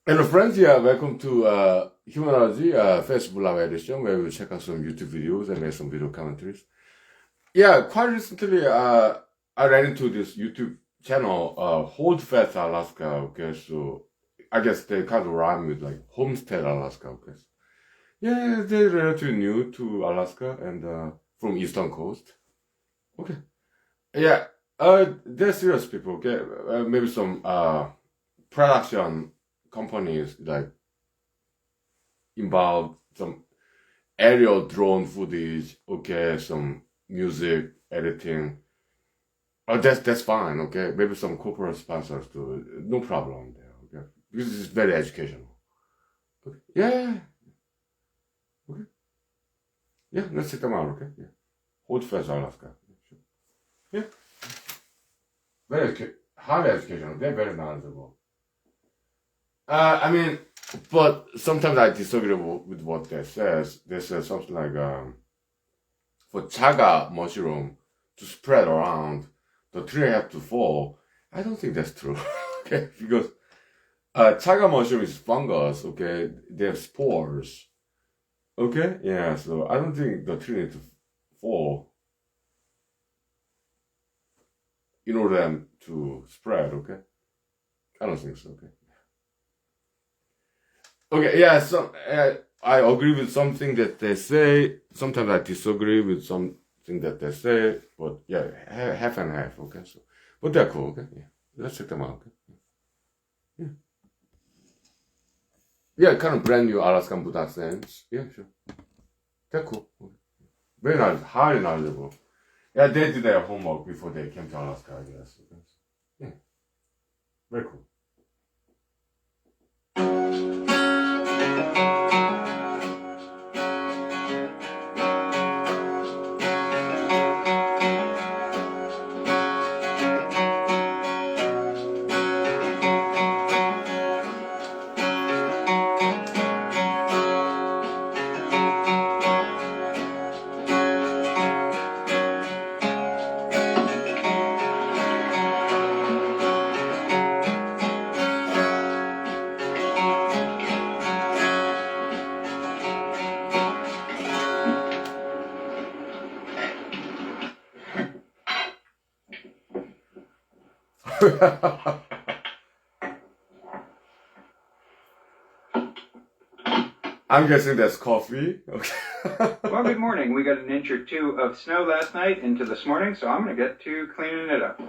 Hello friends, yeah, welcome to Humanology Facebook Live edition where we'll check out some YouTube videos and make some video commentaries. Yeah, quite recently I ran into this YouTube channel, Hold Fast Alaska, okay, so I guess they kind of rhyme with like Homestead Alaska, okay. Yeah, they're relatively new to Alaska and from Eastern Coast. Okay. Yeah, they're serious people, okay. Maybe some production companies like involved some aerial drone footage, okay, some music editing. Oh, that's fine, okay. Maybe some corporate sponsors too. No problem there, okay. This is very educational. Okay. Yeah, okay. Yeah, let's check them out, okay. Yeah. Hold Fast Alaska. Yeah. Highly educational. They're very knowledgeable. I mean, but sometimes I disagree with what they says. They say something like, for chaga mushroom to spread around, the tree have to fall. I don't think that's true. Okay, because chaga mushroom is fungus. Okay, they have spores. Okay, yeah. So I don't think the tree needs to fall in order them to spread. Okay, I don't think so. Okay. Okay, yeah. So I agree with something that they say. Sometimes I disagree with something that they say. But yeah, half and half. Okay, so but they're cool. Okay, yeah. Let's check them out. Okay. Yeah. Yeah, kind of brand new Alaskan Buddha sense. Yeah, sure. They're cool. Okay. Very nice, highly knowledgeable. Yeah, they did their homework before they came to Alaska, I guess. Okay. Yeah, very cool. I'm guessing that's coffee. Okay. Well, good morning. We got an inch or two of snow last night into this morning, so I'm going to get to cleaning it up.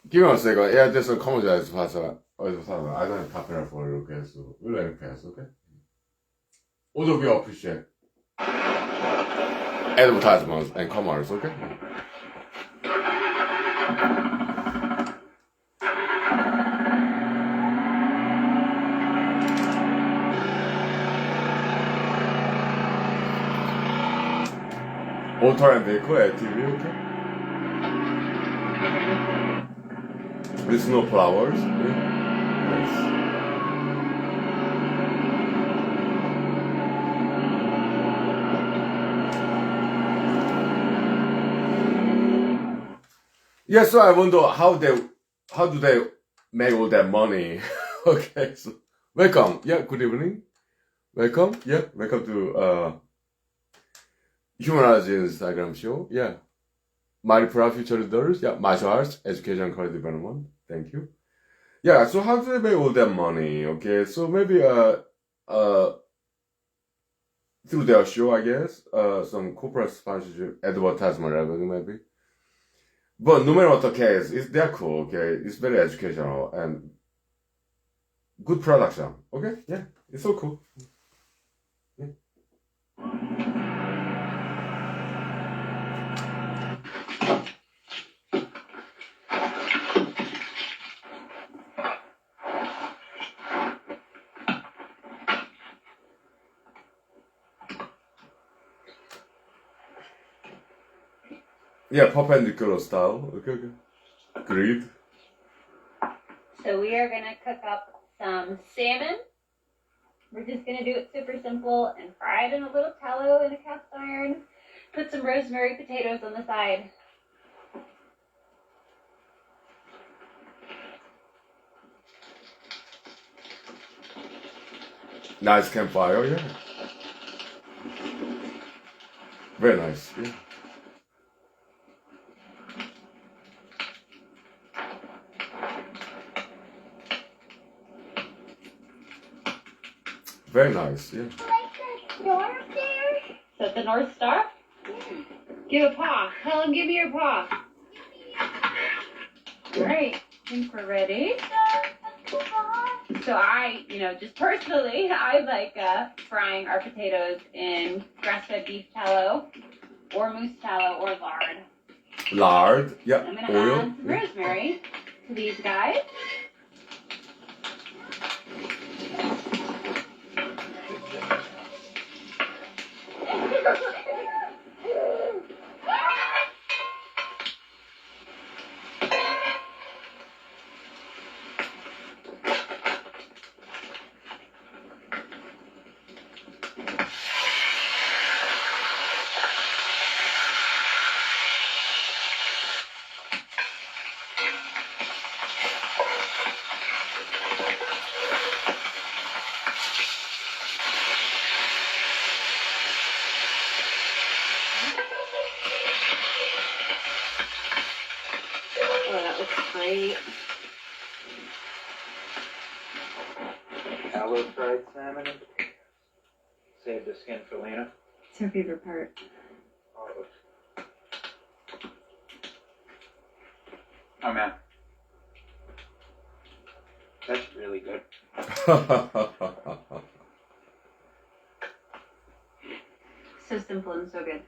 Give me 1 second. Yeah, there's some comments I don't have copyright for it, okay? So we'll let it pass, okay? Although we appreciate advertisements and commerce, okay? Auto and Deco TV, okay? With no flowers, yeah? Nice. Yeah, so I wonder how do they make all that money? Okay, so welcome. Yeah, good evening. Welcome. Yeah, welcome to Humanology Instagram show. Yeah. My future leaders, yeah, martial arts, education, and career development. Thank you. Yeah, so how do they make all that money? Okay, so maybe through their show, I guess, some corporate sponsorship, advertisement revenue, maybe. But no matter what the case, they're cool. Okay, it's very educational and good production. Okay, yeah, it's so cool. Yeah. Yeah, perpendicular style. Okay. Great. So we are going to cook up some salmon We're just going to do it super simple and fry it in a little tallow in a cast iron. Put some rosemary potatoes on the side. Nice campfire, yeah. Very nice, yeah. Very nice, yeah. Like the door there? Is that the North Star? Yeah. Give a paw. Tell him, give me your paw. Great. I think we're ready. So I, just personally, I like frying our potatoes in grass-fed beef tallow or moose tallow or lard. Lard, yeah. I'm going to add some rosemary to these guys. Oh, that looks great. Tallow fried salmon and potatoes. Save the skin for Lena. It's her favorite part. Oh man. That's really good. So simple and so good.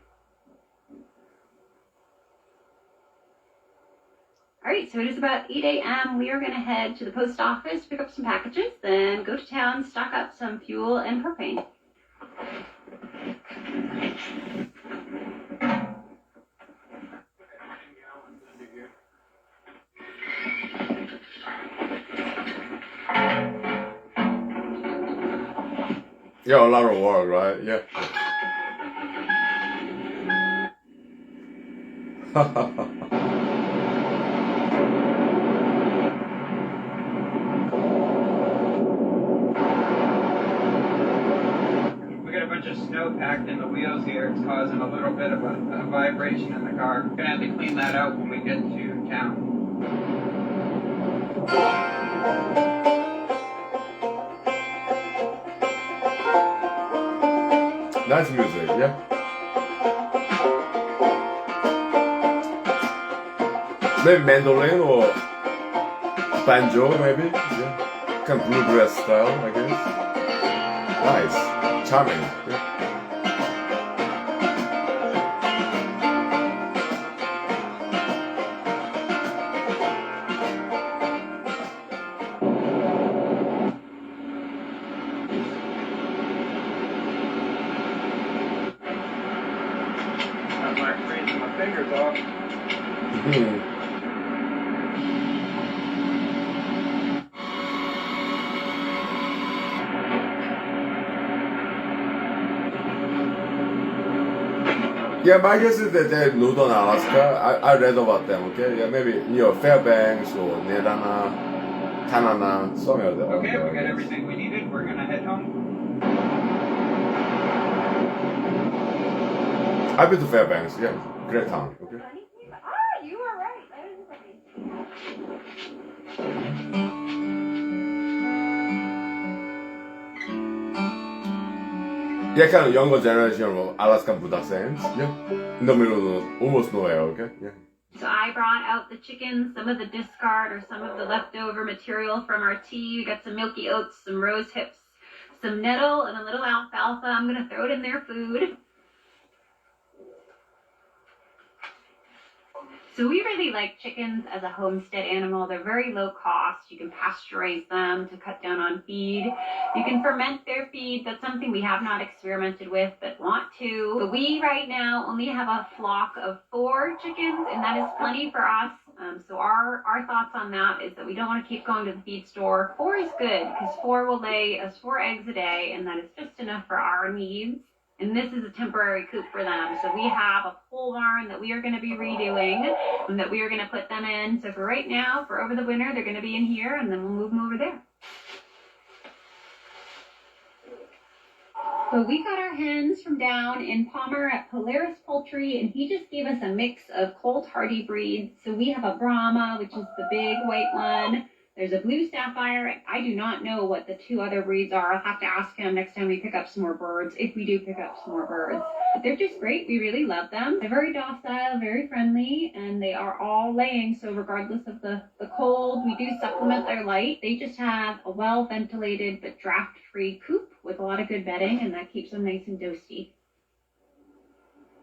All right, so it is about 8 a.m. We are going to head to the post office, pick up some packages, then go to town, stock up some fuel and propane. Yeah, a lot of work, right? Yeah. We got a bunch of snow packed in the wheels here. It's causing a little bit of a vibration in the car. We're gonna have to clean that out when we get to town. Nice music, yeah. Maybe mandolin or banjo, maybe, yeah. Kind of bluegrass style, I guess. Nice, charming, yeah. I'm like freezing my fingers off. Yeah, my guess is that they're nude on Alaska. I read about them, okay? Yeah, maybe near Fairbanks or Nedana, Tanana, somewhere there. Okay, we got everything we needed. We're gonna head home. I've been to Fairbanks, yeah. Great town, okay? Ah, you are right. That is right. Yeah, kind of younger generation of Alaskan Buddha saints, yeah. In the middle of almost nowhere, okay? Yeah. So I brought out the chicken, some of the discard or some of the leftover material from our tea. We got some milky oats, some rose hips, some nettle, and a little alfalfa. I'm going to throw it in their food. So we really like chickens as a homestead animal. They're very low cost. You can pasteurize them to cut down on feed. You can ferment their feed. That's something we have not experimented with but want to. But we right now only have a flock of 4 chickens, and that is plenty for us. So our thoughts on that is that we don't want to keep going to the feed store. 4 is good because 4 will lay us 4 eggs a day, and that is just enough for our needs. And this is a temporary coop for them. So we have a pole barn that we are going to be redoing and that we are going to put them in. So for right now, for over the winter, they're going to be in here, and then we'll move them over there. So we got our hens from down in Palmer at Polaris Poultry, and he just gave us a mix of cold hardy breeds. So we have a Brahma, which is the big white one. There's a blue sapphire. I do not know what the 2 other breeds are. I'll have to ask him next time we pick up some more birds, if we do pick up some more birds. But they're just great. We really love them. They're very docile, very friendly, and they are all laying. So regardless of the cold, we do supplement their light. They just have a well-ventilated but draft-free coop with a lot of good bedding, and that keeps them nice and toasty.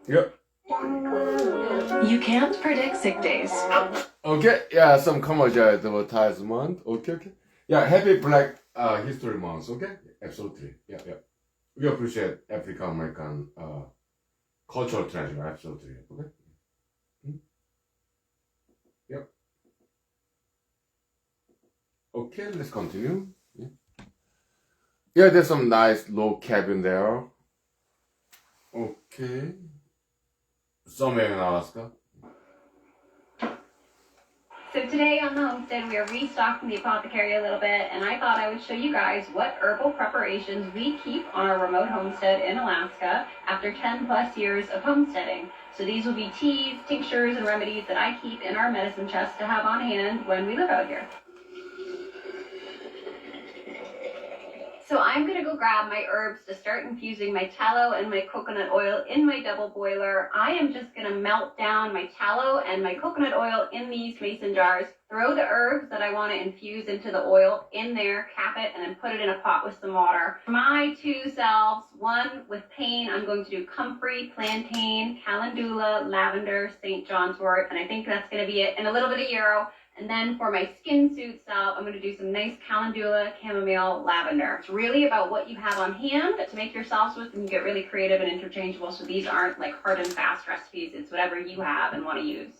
Yep. You can't predict sick days. Okay, yeah, some commercial advertisement. Okay. Yeah, happy Black History Month, okay? Absolutely. Yeah. We appreciate African American cultural treasure, absolutely. Okay? Yep. Okay, let's continue. Yeah, there's some nice low cabin there. Okay. Somewhere in Alaska. So today on the homestead, we are restocking the apothecary a little bit, and I thought I would show you guys what herbal preparations we keep on our remote homestead in Alaska after 10 plus years of homesteading. So these will be teas, tinctures, and remedies that I keep in our medicine chest to have on hand when we live out here. So I'm going to go grab my herbs to start infusing my tallow and my coconut oil in my double boiler. I am just going to melt down my tallow and my coconut oil in these mason jars, throw the herbs that I want to infuse into the oil in there, cap it, and then put it in a pot with some water. For my 2 salves, one with pain, I'm going to do comfrey, plantain, calendula, lavender, St. John's wort, and I think that's going to be it, and a little bit of yarrow. And then for my skin suit salve, I'm going to do some nice calendula, chamomile, lavender. It's really about what you have on hand to make your salves with, and you get really creative and interchangeable. So these aren't like hard and fast recipes. It's whatever you have and want to use.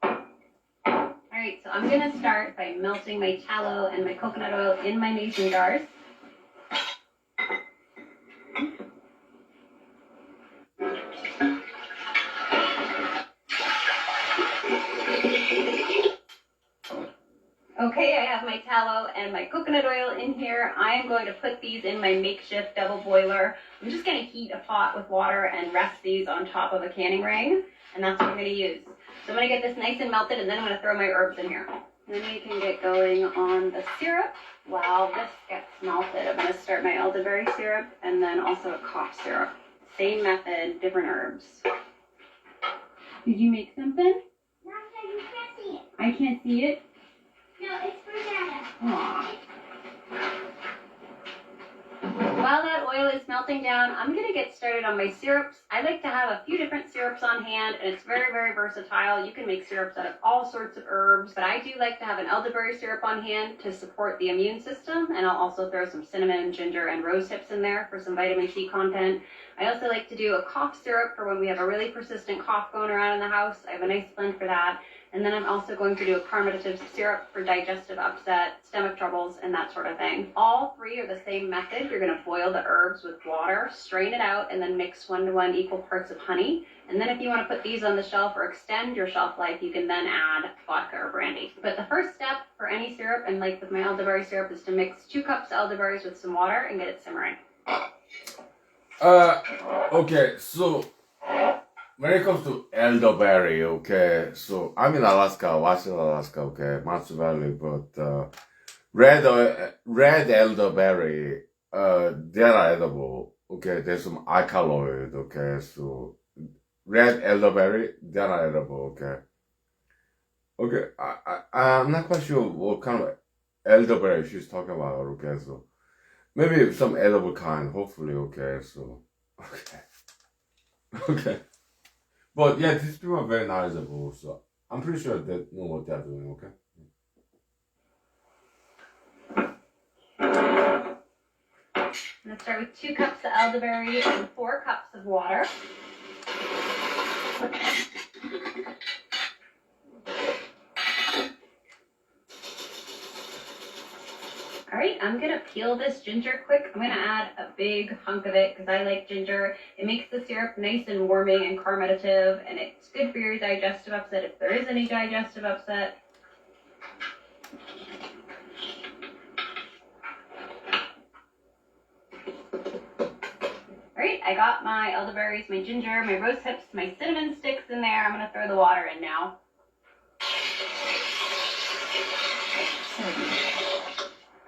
All right, so I'm going to start by melting my tallow and my coconut oil in my mason jars. Okay, I have my tallow and my coconut oil in here. I am going to put these in my makeshift double boiler. I'm just going to heat a pot with water and rest these on top of a canning ring, and that's what I'm going to use. So I'm going to get this nice and melted, and then I'm going to throw my herbs in here. And then we can get going on the syrup while this gets melted. I'm going to start my elderberry syrup and then also a cough syrup. Same method, different herbs. Did you make something? No, you can't see it. I can't see it. No, it's for Dada. Aww. While that oil is melting down, I'm going to get started on my syrups. I like to have a few different syrups on hand, and it's very, very versatile. You can make syrups out of all sorts of herbs, but I do like to have an elderberry syrup on hand to support the immune system, and I'll also throw some cinnamon, ginger, and rose hips in there for some vitamin C content. I also like to do a cough syrup for when we have a really persistent cough going around in the house. I have a nice blend for that. And then I'm also going to do a carminative syrup for digestive upset, stomach troubles, and that sort of thing. All 3 are the same method. You're going to boil the herbs with water, strain it out, and then mix 1-to-1 equal parts of honey. And then if you want to put these on the shelf or extend your shelf life, you can then add vodka or brandy. But the first step for any syrup, and like with my elderberry syrup, is to mix 2 cups elderberries with some water and get it simmering. Okay, so when it comes to elderberry, okay, so I'm in Alaska, Washington, Alaska, okay, Matsu Valley, but red elderberry, they're edible, okay, there's some alkaloid, okay, so red elderberry, they're edible, okay. Okay, I'm not quite sure what kind of elderberry she's talking about, okay, so maybe some edible kind, hopefully, okay, so, okay. But yeah, these people are very knowledgeable, so I'm pretty sure they know what they're doing, okay? I'm going to start with 2 cups of elderberry and 4 cups of water. All right, I'm going to peel this ginger quick. I'm going to add a big hunk of it because I like ginger. It makes the syrup nice and warming and carminative, and it's good for your digestive upset if there is any digestive upset. All right, I got my elderberries, my ginger, my rose hips, my cinnamon sticks in there. I'm going to throw the water in now.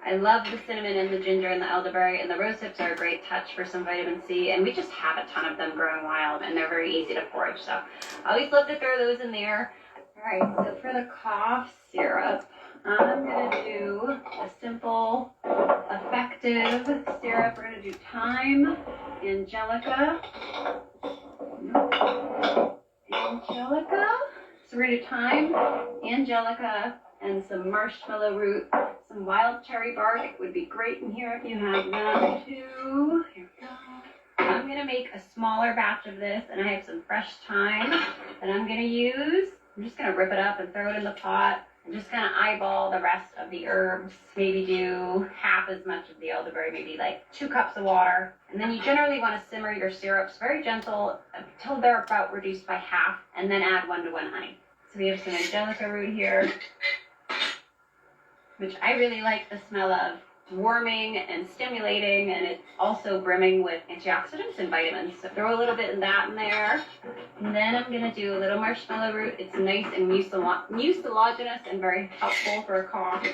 I love the cinnamon and the ginger and the elderberry, and the rose hips are a great touch for some vitamin C, and we just have a ton of them growing wild, and they're very easy to forage, so I always love to throw those in there. All right, so for the cough syrup, I'm going to do a simple, effective syrup. We're going to do thyme, angelica. Angelica. So we're going to do thyme, angelica, and some marshmallow root. Some wild cherry bark would be great in here if you have that too. Here we go. I'm going to make a smaller batch of this, and I have some fresh thyme that I'm going to use. I'm just going to rip it up and throw it in the pot. I'm just going to eyeball the rest of the herbs. Maybe do half as much of the elderberry, maybe like 2 cups of water. And then you generally want to simmer your syrups very gentle until they're about reduced by half, and then add 1-to-1 honey. So we have some angelica root here, which I really like the smell of. Warming and stimulating, and it's also brimming with antioxidants and vitamins. So throw a little bit of that in there. And then I'm going to do a little marshmallow root. It's nice and mucilaginous and very helpful for a cough.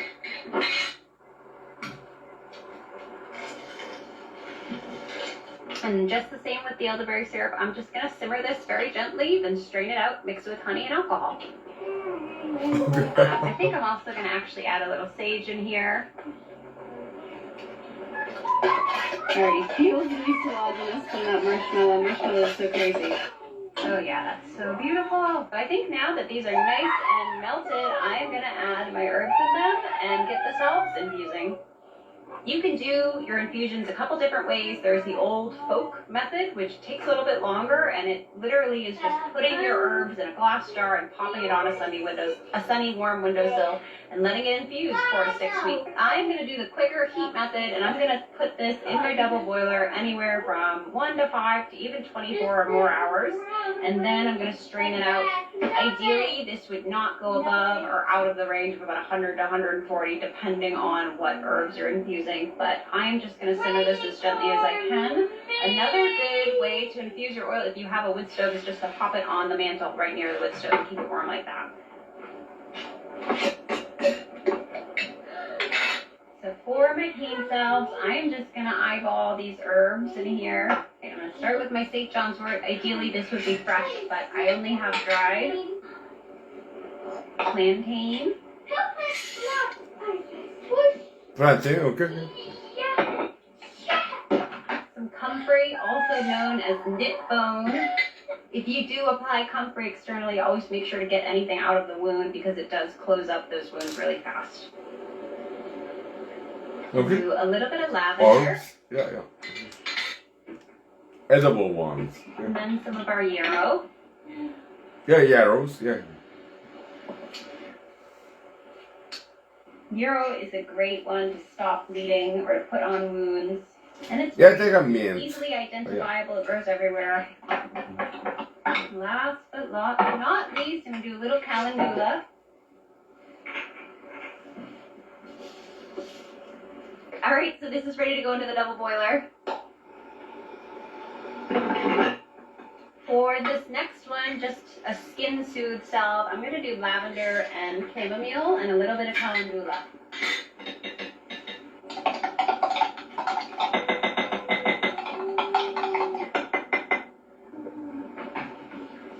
And just the same with the elderberry syrup, I'm just going to simmer this very gently, then strain it out, mix it with honey and alcohol. I think I'm also going to actually add a little sage in here. I already feel the mucilaginous from that marshmallow. Marshmallow is so crazy. Oh yeah, that's so beautiful. But I think now that these are nice and melted, I'm going to add my herbs in them and get the salves infusing. You can do your infusions a couple different ways. There's the old folk method, which takes a little bit longer, and it literally is just putting your herbs in a glass jar and popping it on a sunny warm windowsill and letting it infuse 4 to 6 weeks. I'm going to do the quicker heat method, and I'm going to put this in my double boiler anywhere from 1 to 5 to even 24 or more hours, and then I'm going to strain it out. Ideally, this would not go above or out of the range of about 100 to 140, depending on what herbs you're infusing, but I'm just going to simmer this as gently as I can. Another good way to infuse your oil, if you have a wood stove, is just to pop it on the mantle right near the wood stove and keep it warm like that. So for my cane salves, I'm just going to eyeball these herbs in here. Okay, I'm going to start with my St. John's wort. Ideally, this would be fresh, but I only have dried plantain. Plantain, okay. Some comfrey, also known as knit bone. If you do apply comfrey externally, always make sure to get anything out of the wound because it does close up those wounds really fast. Okay. Do a little bit of lavender. Herbs, yeah. Edible ones. Yeah. And then some of our yarrow. Yeah, yarrows, yeah. Yarrow is a great one to stop bleeding or to put on wounds. And it's Yeah, they got mint. easily identifiable. It grows everywhere. Last but not least, I'm going to do a little calendula. All right, so this is ready to go into the double boiler. For this next one, just a skin soothe salve, I'm going to do lavender and chamomile and a little bit of calendula.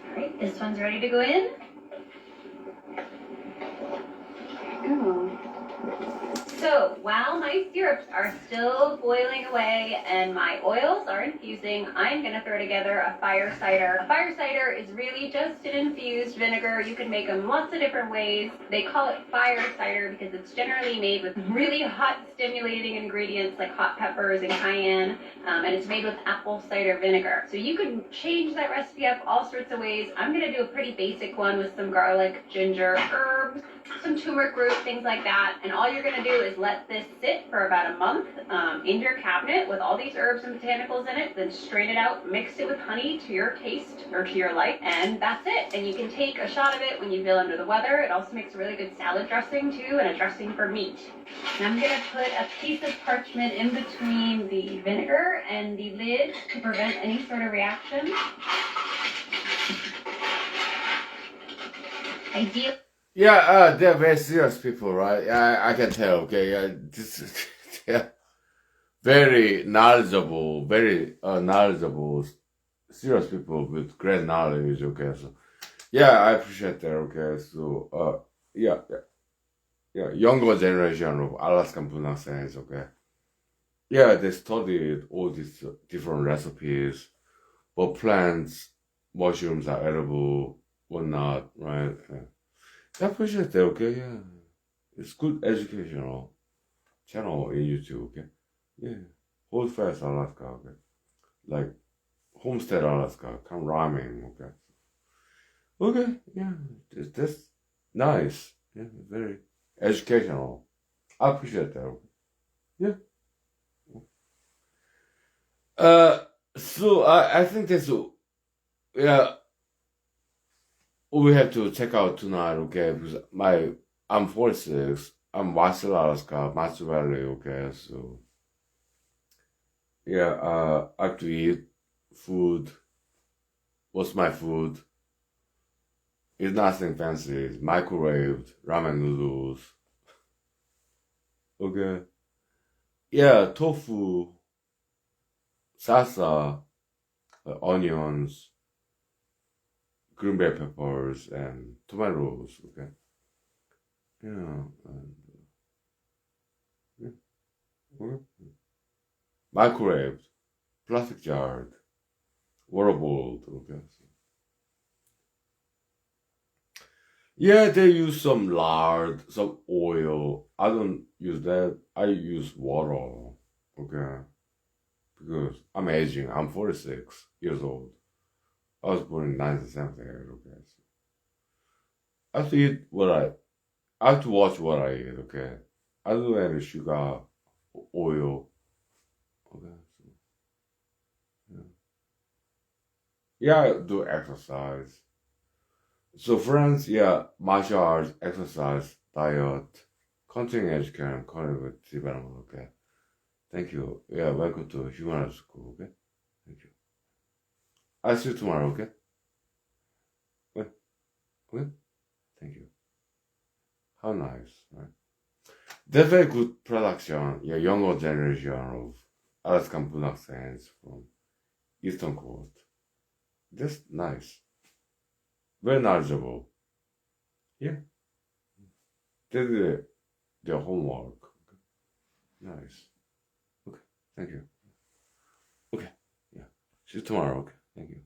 All right, this one's ready to go in. There we go. So while my syrups are still boiling away and my oils are infusing, I'm gonna throw together a fire cider. A fire cider is really just an infused vinegar. You can make them lots of different ways. They call it fire cider because it's generally made with really hot stimulating ingredients like hot peppers and cayenne, and it's made with apple cider vinegar. So you can change that recipe up all sorts of ways. I'm gonna do a pretty basic one with some garlic, ginger, herbs, some turmeric root, things like that. And all you're gonna do is let this sit for about a month in your cabinet with all these herbs and botanicals in it, then strain it out, mix it with honey to your taste or to your like, and that's it. And you can take a shot of it when you feel under the weather. It also makes a really good salad dressing too, and a dressing for meat. And I'm gonna put a piece of parchment in between the vinegar and the lid to prevent any sort of reaction. Ideally, Yeah, they're very serious people, right? I can tell. Okay, yeah, they're very knowledgeable, serious people with great knowledge. Okay, so yeah, I appreciate that. Okay, so yeah, younger generation of Alaskan Punasans. Okay, yeah, they studied all these different recipes, what plants, mushrooms are edible, what not, right? Yeah. I appreciate that, okay? Yeah. It's good educational channel in YouTube, okay? Yeah. Hold fast Alaska, okay? Like homestead Alaska, come rhyming, okay? Okay, yeah. That's nice. Yeah, very educational. I appreciate that, okay? Yeah. So I think that's yeah. We have to check out tonight, okay? Because I'm 46. I'm West Alaska, Matsu Valley, okay? So yeah, I have to eat food. What's my food? It's nothing fancy. It's microwaved ramen noodles. Okay. Yeah, tofu, salsa, onions, green bell peppers, and tomatoes. Okay. Yeah. And, yeah. Okay. Microwaved, plastic jarred, water boiled. Okay. Yeah, they use some lard, some oil. I don't use that. I use water. Okay. Because I'm aging. I'm 46 years old. I was born in 1978. Okay. So I have to eat I have to watch what I eat. Okay. I don't have any sugar, oil. Okay. So, yeah. Yeah, I do exercise. So friends, yeah, martial arts, exercise, diet, continuing education, cognitive development, okay? Thank you. Yeah, welcome to Human School, okay? Thank you. I'll see you tomorrow, okay? Okay? Okay? Thank you. How nice, right? They're very good production, yeah, younger generation of Alaskan accents from Eastern Coast. That's nice. Very knowledgeable. Yeah. They did their homework. Okay. Nice. Okay. Thank you. Okay. Yeah. See you tomorrow. Okay. Thank you.